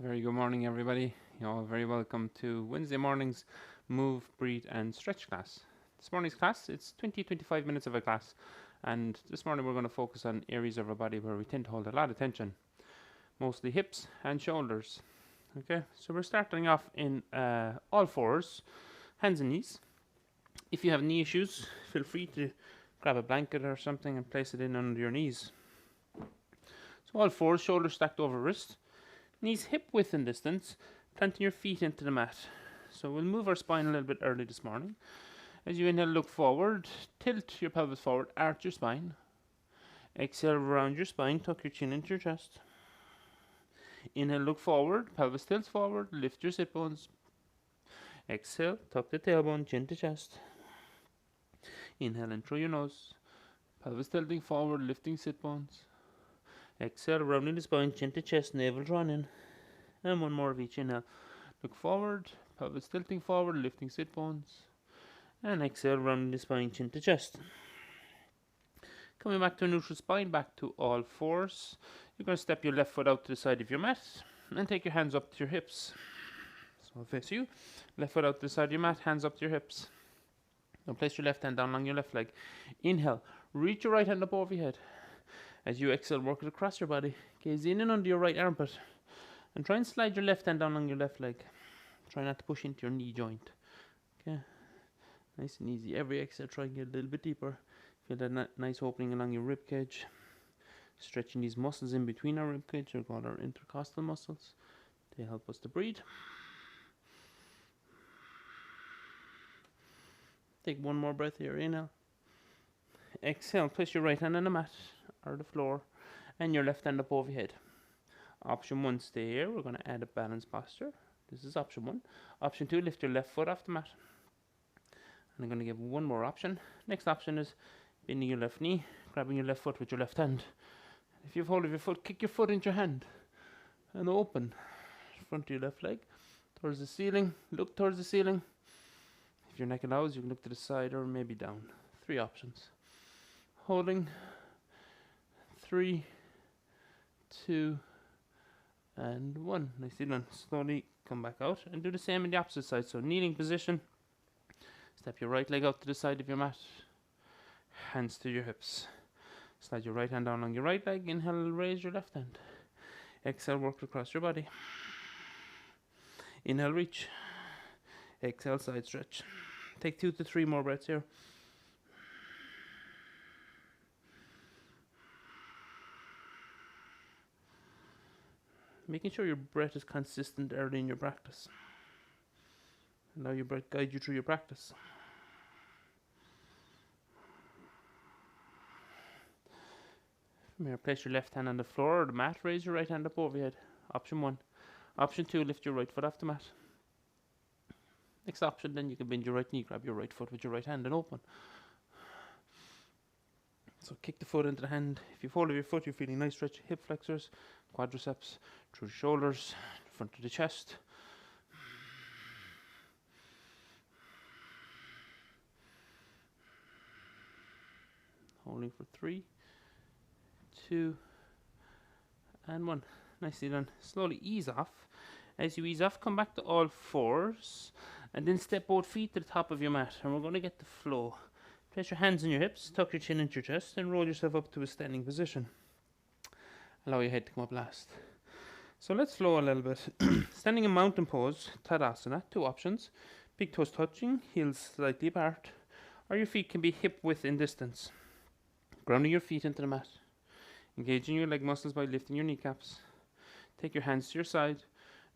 Very good morning, everybody. You're all very welcome to Wednesday morning's Move, Breathe, and Stretch class. This morning's class, it's 20-25 minutes of a class, and this morning we're going to focus on areas of our body where we tend to hold a lot of tension, mostly hips and shoulders. Okay, so we're starting off in all fours, hands and knees. If you have knee issues, feel free to grab a blanket or something and place it in under your knees. So all fours, shoulders stacked over wrist. Knees hip width in distance, planting your feet into the mat. So we'll move our spine a little bit early this morning. As you inhale, look forward, tilt your pelvis forward, arch your spine. Exhale, round your spine, tuck your chin into your chest. Inhale, look forward, pelvis tilts forward, lift your sit bones. Exhale, tuck the tailbone, chin to chest. Inhale in through your nose, pelvis tilting forward, lifting sit bones. Exhale, rounding the spine, chin to chest, navel drawn in. And one more of each. Inhale, look forward, pelvis tilting forward, lifting sit bones. And exhale, rounding the spine, chin to chest. Coming back to a neutral spine, back to all fours. You're going to step your left foot out to the side of your mat and take your hands up to your hips. So I'll face you. Left foot out to the side of your mat, hands up to your hips. Now place your left hand down along your left leg. Inhale, reach your right hand up over your head. As you exhale, work it across your body. Gaze in and under your right armpit. And try and slide your left hand down along your left leg. Try not to push into your knee joint. Okay? Nice and easy. Every exhale, try and get a little bit deeper. Feel that nice opening along your rib cage. Stretching these muscles in between our rib cage. They're called our intercostal muscles. They help us to breathe. Take one more breath here. Inhale. Exhale. Place your right hand on the mat or the floor and your left hand up over your head. Option 1, stay here. We're going to add a balanced posture. This is option 1. Option 2, lift your left foot off the mat. And I'm going to give one more option. Next option is bending your left knee, grabbing your left foot with your left hand. If you have hold of your foot, kick your foot into your hand and open front of your left leg towards the ceiling. Look towards the ceiling. If your neck allows, you can look to the side or maybe down. 3 options. Holding. 3, 2, and 1. Nicely done. Slowly come back out and do the same in the opposite side. So kneeling position. Step your right leg out to the side of your mat. Hands to your hips. Slide your right hand down on your right leg. Inhale, raise your left hand. Exhale, work across your body. Inhale, reach. Exhale, side stretch. Take 2 to 3 more breaths here. Making sure your breath is consistent early in your practice. Allow your breath guide you through your practice. From here, place your left hand on the floor or the mat. Raise your right hand up over your head. Option 1. Option 2, lift your right foot off the mat. Next option, then you can bend your right knee, grab your right foot with your right hand and open. So kick the foot into the hand. If you fold your foot, you're feeling nice stretch, hip flexors, quadriceps, through the shoulders, front of the chest. Holding for 3, 2, and 1. Nicely done. Slowly ease off. As you ease off, come back to all fours, and then step both feet to the top of your mat, and we're going to get the flow. Place your hands on your hips, tuck your chin into your chest, and roll yourself up to a standing position. Allow your head to come up last. So let's flow a little bit. Standing in mountain pose, Tadasana, 2 options. Big toes touching, heels slightly apart, or your feet can be hip width in distance. Grounding your feet into the mat. Engaging your leg muscles by lifting your kneecaps. Take your hands to your side.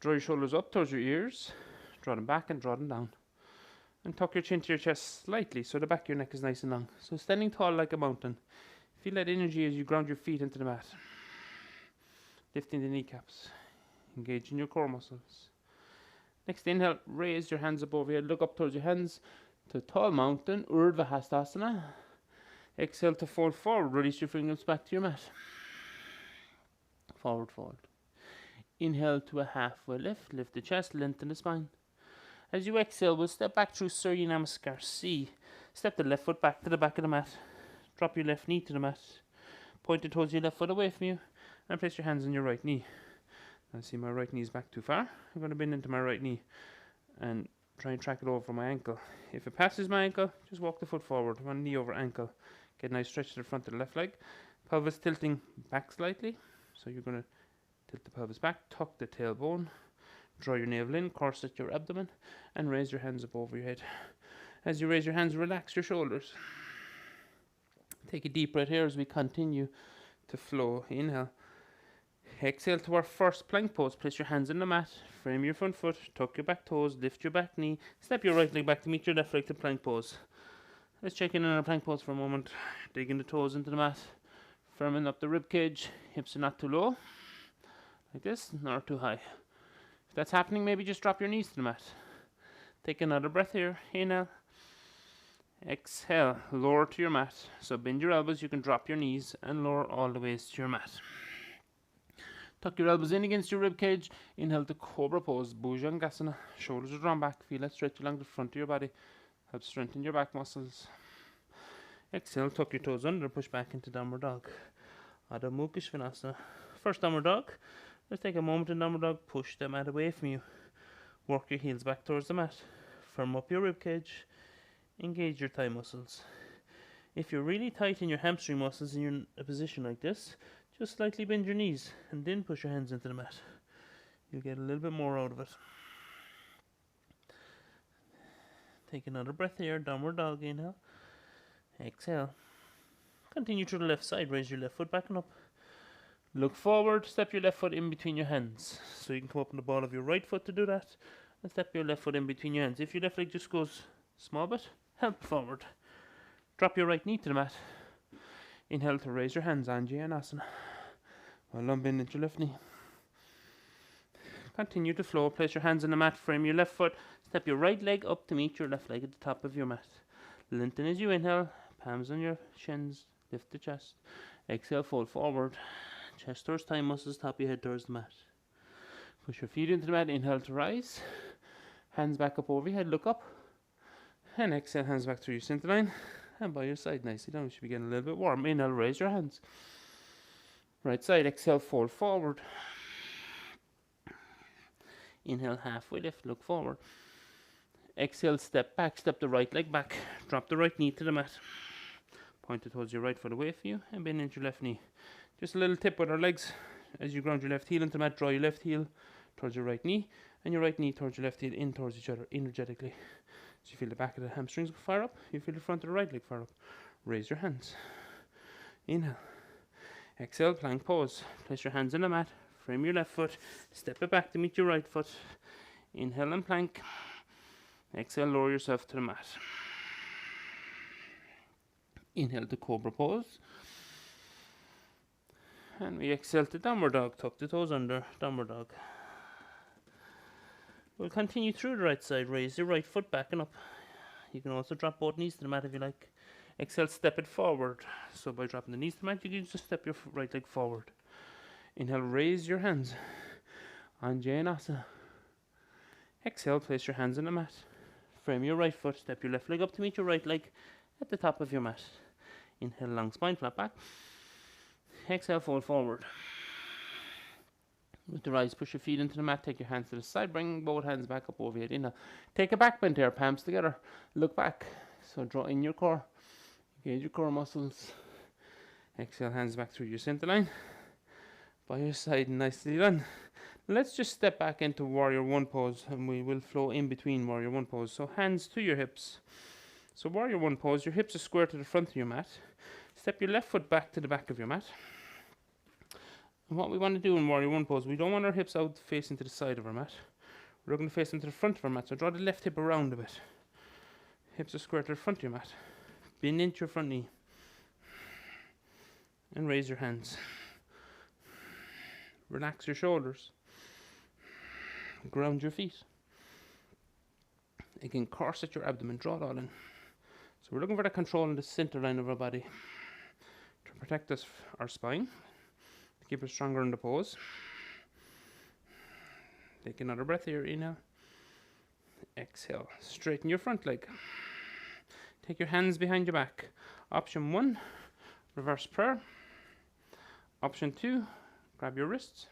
Draw your shoulders up towards your ears. Draw them back and draw them down. And tuck your chin to your chest slightly so the back of your neck is nice and long. So standing tall like a mountain. Feel that energy as you ground your feet into the mat. Lifting the kneecaps. Engaging your core muscles. Next inhale, raise your hands up over here. Look up towards your hands to tall mountain, Urdhva Hastasana. Exhale to fold forward. Release your fingers back to your mat. Forward fold. Inhale to a halfway lift. Lift the chest, lengthen the spine. As you exhale, we'll step back through Surya Namaskar C. Step the left foot back to the back of the mat. Drop your left knee to the mat. Point the toes of your left foot away from you. And place your hands on your right knee. I see my right knee's back too far. I'm going to bend into my right knee and try and track it over my ankle. If it passes my ankle, just walk the foot forward, one knee over ankle. Get a nice stretch to the front of the left leg. Pelvis tilting back slightly. So you're going to tilt the pelvis back, tuck the tailbone, draw your navel in, corset your abdomen, and raise your hands up over your head. As you raise your hands, relax your shoulders. Take a deep breath here as we continue to flow. Inhale. Exhale to our first plank pose. Place your hands on the mat, frame your front foot, tuck your back toes, lift your back knee, step your right leg back to meet your left leg to plank pose. Let's check in on our plank pose for a moment. Digging the toes into the mat, firming up the rib cage, hips are not too low, like this, nor too high. If that's happening, maybe just drop your knees to the mat. Take another breath here. Inhale. Exhale, lower to your mat. So bend your elbows, you can drop your knees and lower all the way to your mat. Tuck your elbows in against your rib cage. Inhale to Cobra Pose, Bhujangasana. Shoulders are drawn back. Feel that stretch along the front of your body. Help strengthen your back muscles. Exhale, tuck your toes under, push back into Downward Dog. Adho Mukha Svanasana. First Downward Dog. Let's take a moment in Downward Dog. Push the mat away from you. Work your heels back towards the mat. Firm up your rib cage. Engage your thigh muscles. If you're really tight in your hamstring muscles and you're in a position like this, just slightly bend your knees and then push your hands into the mat. You'll get a little bit more out of it. Take another breath here. Downward Dog. Inhale. Exhale. Continue to the left side. Raise your left foot back and up. Look forward. Step your left foot in between your hands. So you can come up on the ball of your right foot to do that. And step your left foot in between your hands. If your left leg just goes small bit, help forward. Drop your right knee to the mat. Inhale to raise your hands, Anjaneyasana. Well done, bend into your left knee. Continue to flow. Place your hands on the mat, frame your left foot. Step your right leg up to meet your left leg at the top of your mat. Lengthen as you inhale. Palms on your shins. Lift the chest. Exhale, fold forward. Chest towards thigh muscles, top of your head towards the mat. Push your feet into the mat. Inhale to rise. Hands back up over your head. Look up. And exhale, hands back through your center line. And by your side, nicely down. You should be getting a little bit warm. Inhale, raise your hands. Right side, exhale, fold forward. Inhale, halfway lift, look forward. Exhale, step back, step the right leg back. Drop the right knee to the mat. Point it towards your right foot away from you and bend into your left knee. Just a little tip with our legs. As you ground your left heel into the mat, draw your left heel towards your right knee and your right knee towards your left heel in towards each other energetically. So you feel the back of the hamstrings fire up. You feel the front of the right leg fire up. Raise your hands. Inhale. Exhale, plank pose. Place your hands on the mat. Frame your left foot. Step it back to meet your right foot. Inhale and plank. Exhale, lower yourself to the mat. Inhale to Cobra Pose. And we exhale to Downward Dog. Tuck the toes under. Downward Dog. We'll continue through the right side. Raise your right foot back and up. You can also drop both knees to the mat if you like. Exhale, step it forward. So by dropping the knees to the mat, you can just step your right leg forward. Inhale, raise your hands. Anjaneyasana. Exhale, place your hands on the mat. Frame your right foot. Step your left leg up to meet your right leg at the top of your mat. Inhale, long spine, flat back. Exhale, fold forward. With the rise, push your feet into the mat. Take your hands to the side. Bring both hands back up over your head. Inhale. Take a back bend here. Palms together. Look back. So draw in your core. Engage your core muscles. Exhale, hands back through your center line. By your side, nicely done. Let's just step back into Warrior One pose, and we will flow in between Warrior One pose. So hands to your hips. So Warrior One pose, your hips are square to the front of your mat. Step your left foot back to the back of your mat. And what we want to do in Warrior One pose, we don't want our hips out facing to the side of our mat. We're going to face them to the front of our mat. So draw the left hip around a bit. Hips are square to the front of your mat. Bend into your front knee. And raise your hands. Relax your shoulders. Ground your feet. Again, corset your abdomen. Draw it all in. So we're looking for that control in the center line of our body to protect us, our spine, to keep us stronger in the pose. Take another breath here. Inhale. Exhale. Straighten your front leg. Take your hands behind your back. Option 1, reverse prayer. Option 2, grab your wrists.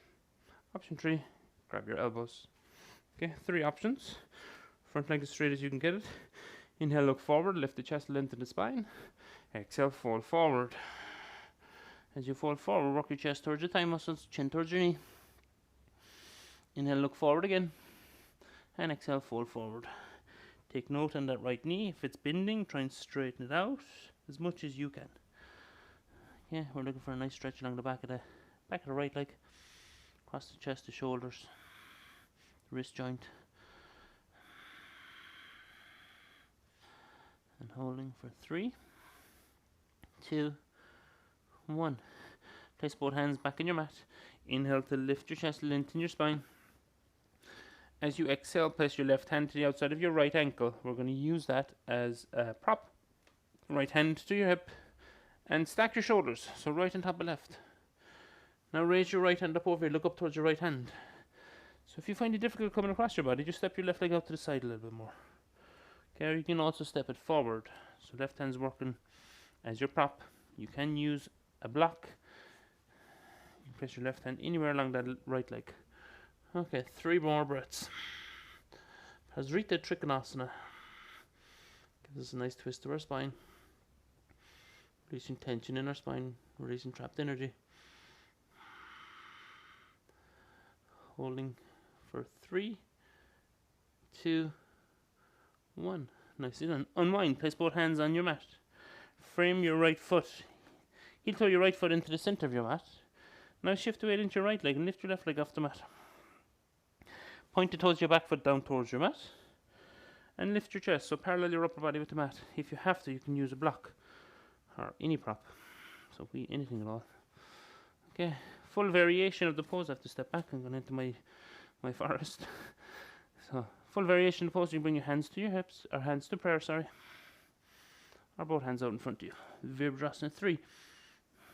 Option 3, grab your elbows. Okay, 3 options. Front leg as straight as you can get it. Inhale, look forward, lift the chest, lengthen the spine. Exhale, fall forward. As you fall forward, work your chest towards your thigh muscles, chin towards your knee. Inhale, look forward again. And exhale, fall forward. Take note on that right knee. If it's bending, try and straighten it out as much as you can. Yeah, we're looking for a nice stretch along the back of the right leg. Across the chest, the shoulders, the wrist joint. And holding for 3, 2, 1. Place both hands back in your mat. Inhale to lift your chest, lengthen your spine. As you exhale, place your left hand to the outside of your right ankle. We're going to use that as a prop. Right hand to your hip. And stack your shoulders, so right on top of left. Now raise your right hand up over here, look up towards your right hand. So if you find it difficult coming across your body, just step your left leg out to the side a little bit more. Okay, or you can also step it forward. So left hand's working as your prop. You can use a block. You place your left hand anywhere along that right leg. Okay, 3 more breaths. Hasrita Trikonasana. Gives us a nice twist to our spine. Releasing tension in our spine, releasing trapped energy. Holding for 3, 2, 1. Nicely done. Unwind. Place both hands on your mat. Frame your right foot. Heel toe your right foot into the center of your mat. Now shift the weight into your right leg and lift your left leg off the mat. Point the toes of your back foot down towards your mat. And lift your chest, so parallel your upper body with the mat. If you have to, you can use a block or any prop. So anything at all. Okay, full variation of the pose. I have to step back. I'm going into my forest. So full variation of the pose. You bring your hands to your hips, or hands to prayer, sorry. Or both hands out in front of you. Virabhadrasana 3.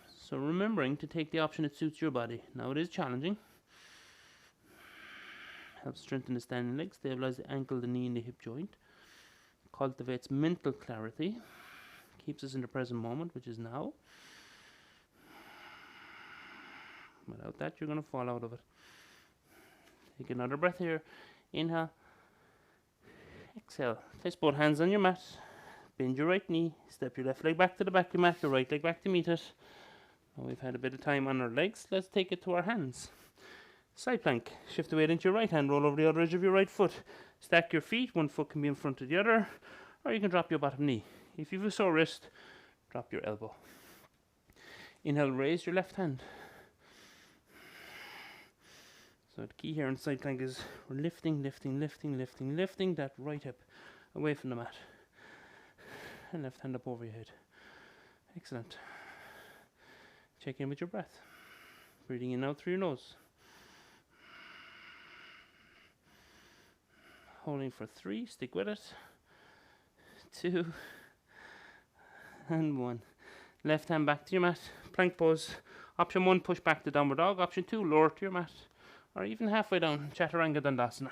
So remembering to take the option that suits your body. Now it is challenging. Helps strengthen the standing leg, stabilize the ankle, the knee and the hip joint. Cultivates mental clarity. Keeps us in the present moment, which is now. Without that, you're going to fall out of it. Take another breath here. Inhale. Exhale. Place both hands on your mat. Bend your right knee. Step your left leg back to the back of your mat. Your right leg back to meet it. Now we've had a bit of time on our legs. Let's take it to our hands. Side plank. Shift the weight into your right hand. Roll over the other edge of your right foot. Stack your feet. One foot can be in front of the other. Or you can drop your bottom knee. If you have a sore wrist, drop your elbow. Inhale, raise your left hand. So the key here in side plank is we're lifting that right hip away from the mat. And left hand up over your head. Excellent. Check in with your breath. Breathing in out through your nose. Holding for 3, stick with it. 2 and 1. Left hand back to your mat. Plank pose. Option 1, push back to downward dog. Option 2, lower to your mat. Or even halfway down, Chaturanga Dandasana.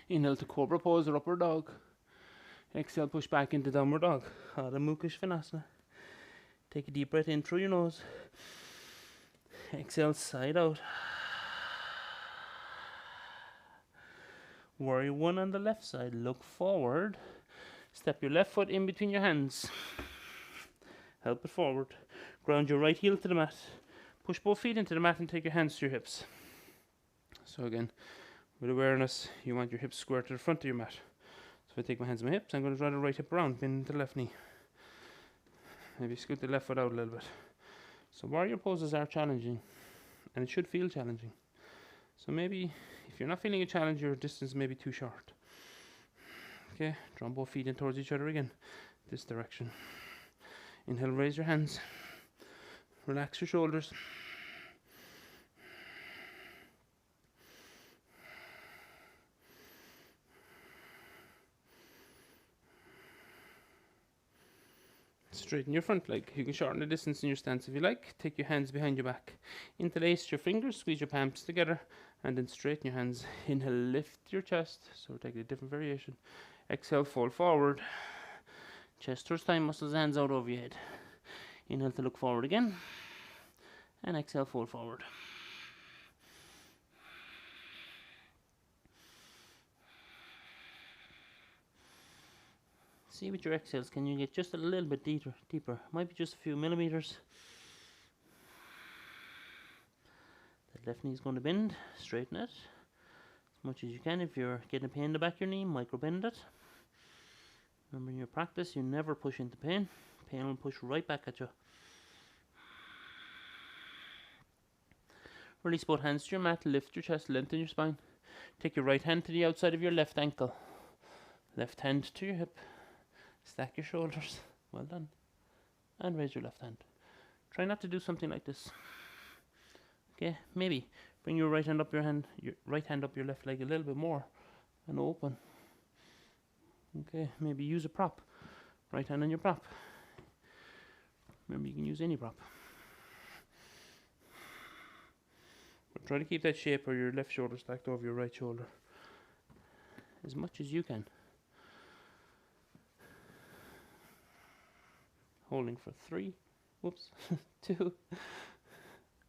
Inhale to Cobra pose or upward dog. Exhale, push back into downward dog. Adho Mukha Svanasana. Take a deep breath in through your nose. Exhale, side out. Warrior 1 on the left side. Look forward. Step your left foot in between your hands. Help it forward. Ground your right heel to the mat. Push both feet into the mat and take your hands to your hips. So again, with awareness, you want your hips square to the front of your mat. So if I take my hands on my hips, I'm going to draw the right hip around, bend the left knee. Maybe scoot the left foot out a little bit. So warrior poses are challenging, and it should feel challenging. So maybe if you're not feeling a challenge, your distance may be too short. Okay, draw both feet in towards each other again, this direction. Inhale, raise your hands. Relax your shoulders. Straighten your front leg. You can shorten the distance in your stance if you like. Take your hands behind your back. Interlace your fingers, squeeze your palms together, and then straighten your hands. Inhale, lift your chest. So we're taking a different variation. Exhale, fall forward. Chest towards thigh muscles, hands out over your head. Inhale to look forward again. And exhale, fall forward. See with your exhales, can you get just a little bit deeper? Might be just a few millimeters. That left knee is going to bend. Straighten it as much as you can. If you're getting a pain in the back of your knee, micro bend it. Remember in your practice, you never push into pain. Pain will push right back at you. Release both hands to your mat, lift your chest, lengthen your spine. Take your right hand to the outside of your left ankle. Left hand to your hip. Stack your shoulders. Well done. And raise your left hand. Try not to do something like this. Okay, maybe bring your right hand up your left leg a little bit more and open. Okay, maybe use a prop. Right hand on your prop. Remember, you can use any prop. But try to keep that shape where your left shoulder stacked over your right shoulder as much as you can. Holding for 3, 2,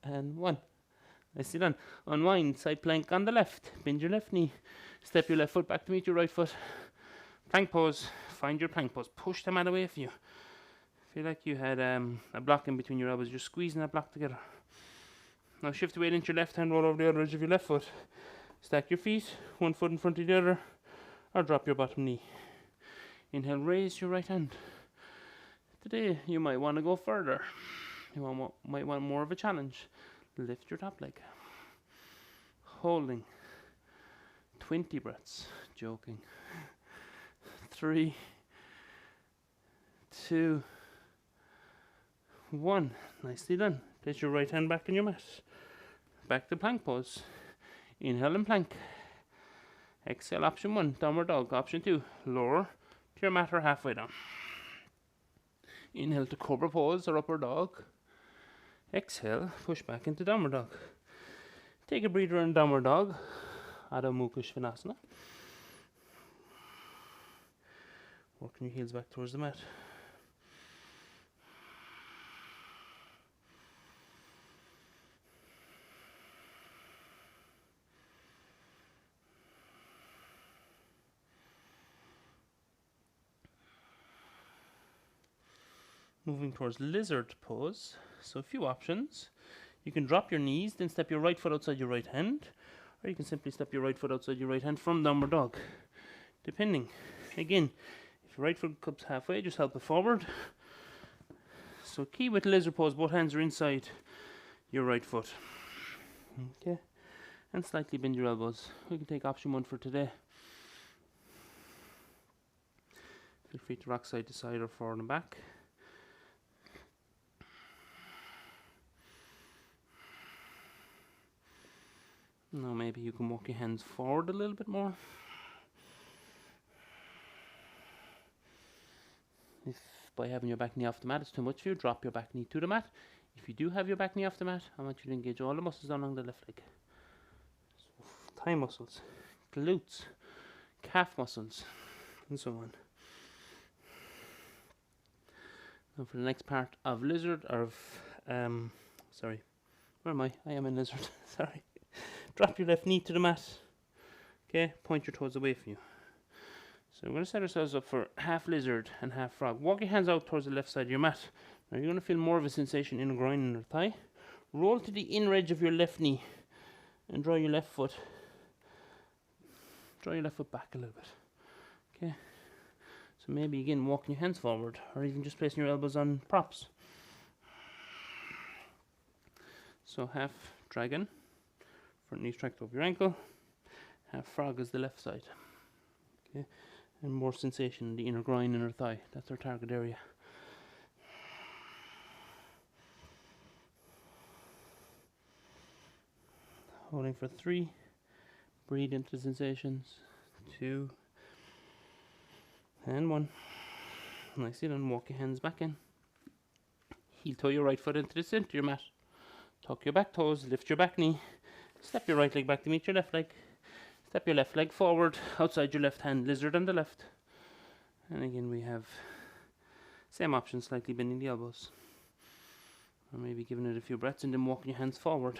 and 1. Nicely done. Unwind, side plank on the left. Bend your left knee. Step your left foot back to meet your right foot. Plank pose. Find your plank pose. Push the mat away from you. Feel like you had a block in between your elbows. You're squeezing that block together. Now shift the weight into your left hand, roll over the other edge of your left foot. Stack your feet, one foot in front of the other, or drop your bottom knee. Inhale, raise your right hand. Today you might want to go further. You might want more of a challenge. Lift your top leg. Holding. 20 breaths. Joking. 3, 2, 1. Nicely done. Place your right hand back on your mat. Back to plank pose. Inhale and plank. Exhale, option 1, downward dog. Option 2, lower to your mat or halfway down. Inhale to cobra pose or upward dog. Exhale, push back into downward dog. Take a breather in downward dog. Adho Mukha Svanasana. Working your heels back towards the mat. Moving towards lizard pose. So a few options. You can drop your knees, then step your right foot outside your right hand, or you can simply step your right foot outside your right hand from downward dog. Depending. Again, if your right foot comes halfway, just help it forward. So key with lizard pose, both hands are inside your right foot. Okay. And slightly bend your elbows. We can take option 1 for today. Feel free to rock side to side or forward and back. Now maybe you can walk your hands forward a little bit more. If by having your back knee off the mat it's too much for you, drop your back knee to the mat. If you do have your back knee off the mat, I want you to engage all the muscles along the left leg. So thigh muscles, glutes, calf muscles, and so on. Now for the next part of lizard, or of, sorry, where am I? I am in lizard, sorry. Drop your left knee to the mat. Okay, point your toes away from you. So we're going to set ourselves up for half lizard and half frog. Walk your hands out towards the left side of your mat. Now you're going to feel more of a sensation in the groin and the thigh. Roll to the inner edge of your left knee and draw your left foot. Draw your left foot back a little bit. Okay. So maybe again walking your hands forward, or even just placing your elbows on props. So half dragon. Front knee tracked over your ankle. Half frog is the left side. Okay, and more sensation in the inner groin, inner thigh. That's our target area. Holding for 3. Breathe into the sensations. 2 and 1. Nicely done. Walk your hands back in. Heel toe your right foot into the center of your mat. Tuck your back toes. Lift your back knee. Step your right leg back to meet your left leg. Step your left leg forward, outside your left hand, lizard on the left. And again we have same option, slightly bending the elbows. Or maybe giving it a few breaths and then walking your hands forward.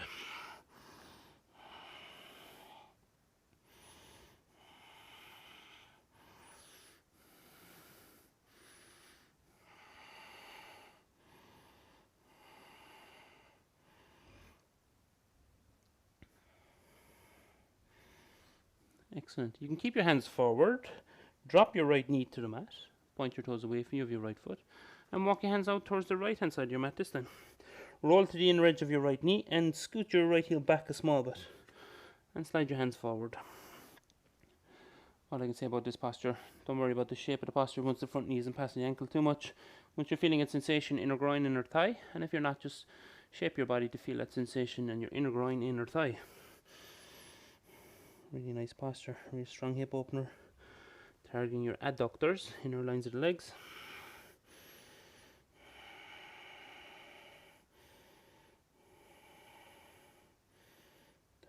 Excellent. You can keep your hands forward, drop your right knee to the mat, point your toes away from you of your right foot, and walk your hands out towards the right hand side of your mat this time. Roll to the inner edge of your right knee and scoot your right heel back a small bit and slide your hands forward. All I can say about this posture, don't worry about the shape of the posture once the front knee isn't passing the ankle too much. Once you're feeling a sensation, inner groin, inner thigh, and if you're not, just shape your body to feel that sensation in your inner groin, inner thigh. Really nice posture, really strong hip opener, targeting your adductors, inner lines of the legs.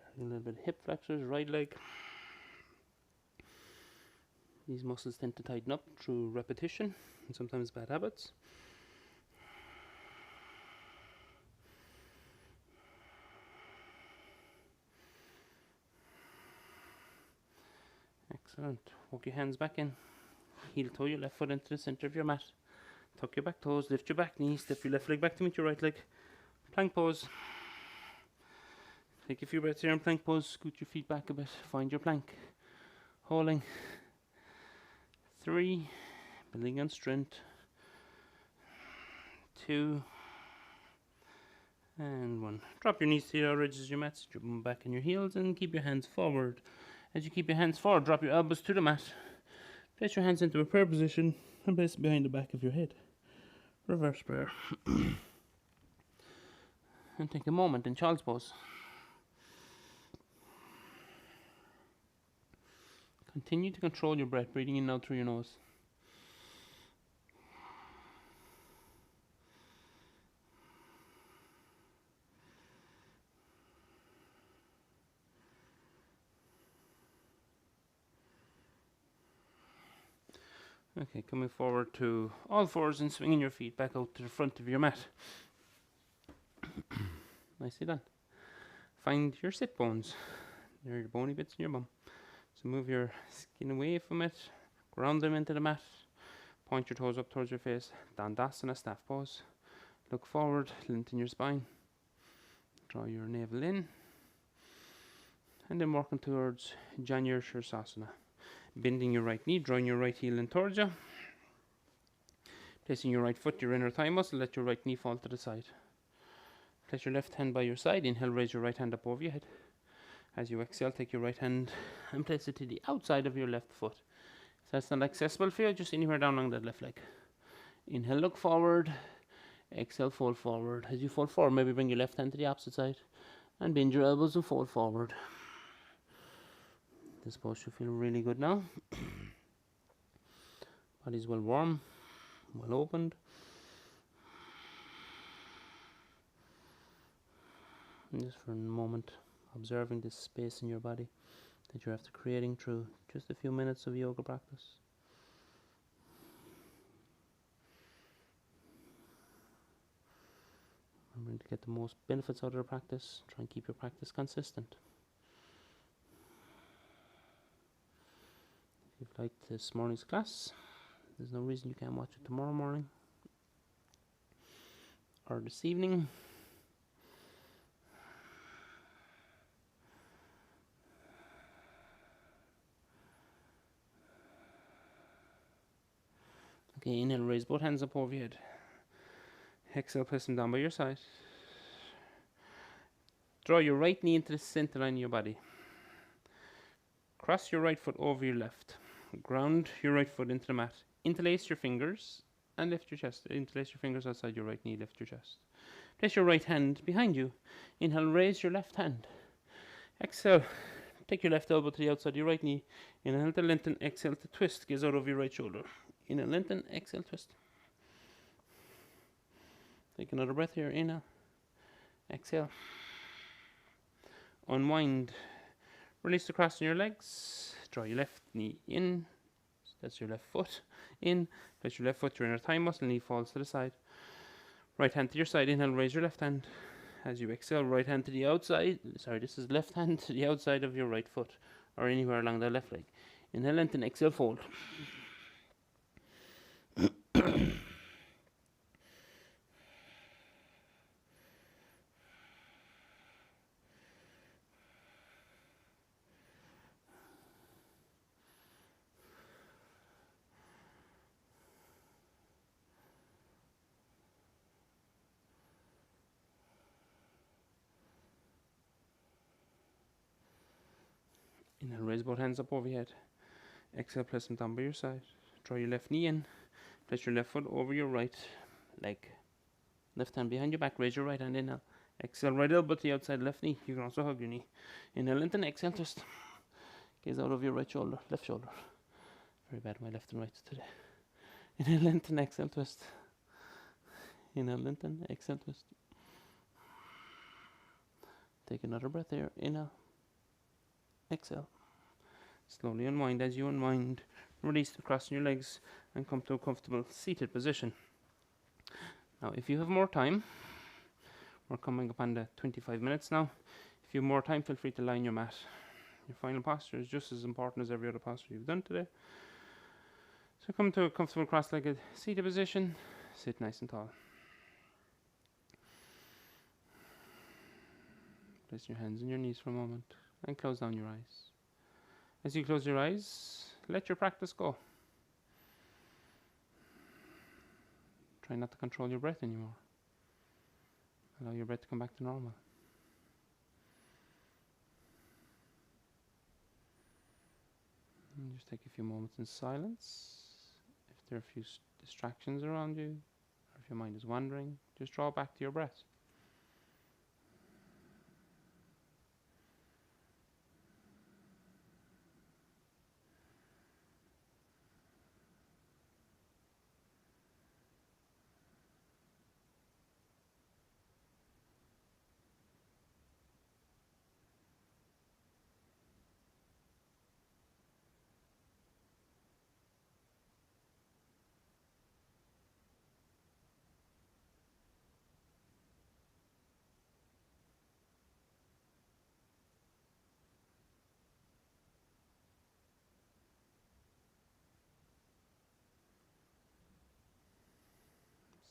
Targeting a little bit of hip flexors, right leg. These muscles tend to tighten up through repetition and sometimes bad habits. Excellent. Walk your hands back in. Heel toe your left foot into the center of your mat. Tuck your back toes, lift your back knee, step your left leg back to meet your right leg. Plank pose. Take a few breaths here in plank pose, scoot your feet back a bit, find your plank. Holding. 3, building on strength. 2, and 1. Drop your knees to the outer edges of your mat, sit your bum back on your heels, and keep your hands forward. As you keep your hands forward, drop your elbows to the mat. Place your hands into a prayer position and place it behind the back of your head. Reverse prayer. And take a moment in child's pose. Continue to control your breath, breathing in and out through your nose. Okay, coming forward to all fours and swinging your feet back out to the front of your mat. Nicely done. Find your sit bones. They're your bony bits in your bum. So move your skin away from it, ground them into the mat, point your toes up towards your face, Dandasana, staff pose. Look forward, lengthen your spine, draw your navel in, and then working towards Janu Shirsasana. Bending your right knee, drawing your right heel in towards you, placing your right foot, your inner thigh muscle, let your right knee fall to the side. Place your left hand by your side, inhale, raise your right hand up over your head. As you exhale, take your right hand and place it to the outside of your left foot. If that's not accessible for you, just anywhere down along that left leg. Inhale, look forward. Exhale, fold forward. As you fold forward, maybe bring your left hand to the opposite side and bend your elbows and fold forward. This pose should feel really good now. Body's well warm, well opened. And just for a moment, observing this space in your body that you're after creating through just a few minutes of yoga practice. Remembering to get the most benefits out of the practice, try and keep your practice consistent. If you've liked this morning's class, there's no reason you can't watch it tomorrow morning or this evening. Okay, inhale, raise both hands up over your head. Exhale, place them down by your side. Draw your right knee into the center line of your body. Cross your right foot over your left. Ground your right foot into the mat. Interlace your fingers and lift your chest. Interlace your fingers outside your right knee, lift your chest. Place your right hand behind you. Inhale, raise your left hand. Exhale, take your left elbow to the outside of your right knee. Inhale to lengthen, exhale to twist, gaze out over your right shoulder. Inhale, lengthen, exhale, twist. Take another breath here, inhale, exhale. Unwind. Release the cross on your legs. Draw your left knee in. That's your left foot in. Place your left foot, your inner thigh muscle, knee falls to the side. Right hand to your side, inhale, raise your left hand. As you exhale, right hand to the outside. Sorry, this is left hand to the outside of your right foot or anywhere along the left leg. Inhale, lengthen, exhale, fold. Inhale, raise both hands up over your head. Exhale, place them down by your side. Draw your left knee in. Place your left foot over your right leg. Left hand behind your back. Raise your right hand. Inhale. Exhale, right elbow to the outside left knee. You can also hug your knee. Inhale, lengthen. Exhale, twist. Gaze out over your right shoulder, left shoulder. Very bad, my left and right today. Inhale, lengthen. Exhale, twist. Inhale, lengthen. Exhale, twist. Take another breath here. Inhale. Exhale. Slowly unwind. As you unwind, release the crossing your legs and come to a comfortable seated position. Now, if you have more time, we're coming up on the 25 minutes now. If you have more time, feel free to lie on your mat. Your final posture is just as important as every other posture you've done today. So come to a comfortable cross-legged seated position. Sit nice and tall. Place your hands on your knees for a moment and close down your eyes. As you close your eyes, let your practice go. Try not to control your breath anymore. Allow your breath to come back to normal. And just take a few moments in silence. If there are a few distractions around you, or if your mind is wandering, just draw back to your breath.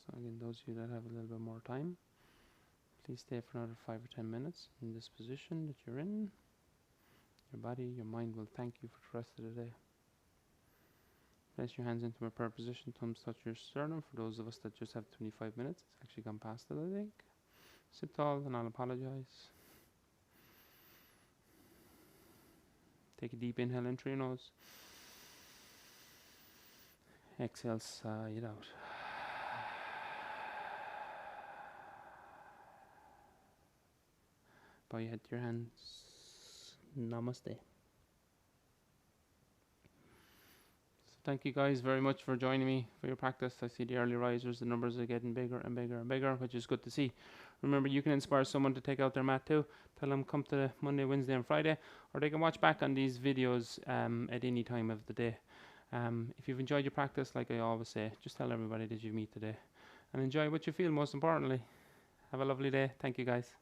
So again, those of you that have a little bit more time, please stay for another 5 or 10 minutes in this position that you're in. Your body, your mind will thank you for the rest of the day. Place your hands into a prayer position, thumbs touch your sternum. For those of us that just have 25 minutes, it's actually gone past it, I think. Sit tall and I'll apologize. Take a deep inhale in through your nose. Exhale, sigh it out. Bow your head to your hands. Namaste. Thank you guys very much for joining me for your practice. I see the early risers, the numbers are getting bigger and bigger and bigger, which is good to see. Remember, you can inspire someone to take out their mat too. Tell them come to Monday, Wednesday and Friday, or they can watch back on these videos at any time of the day. If you've enjoyed your practice, like I always say, just tell everybody that you meet today. And enjoy what you feel, most importantly. Have a lovely day. Thank you guys.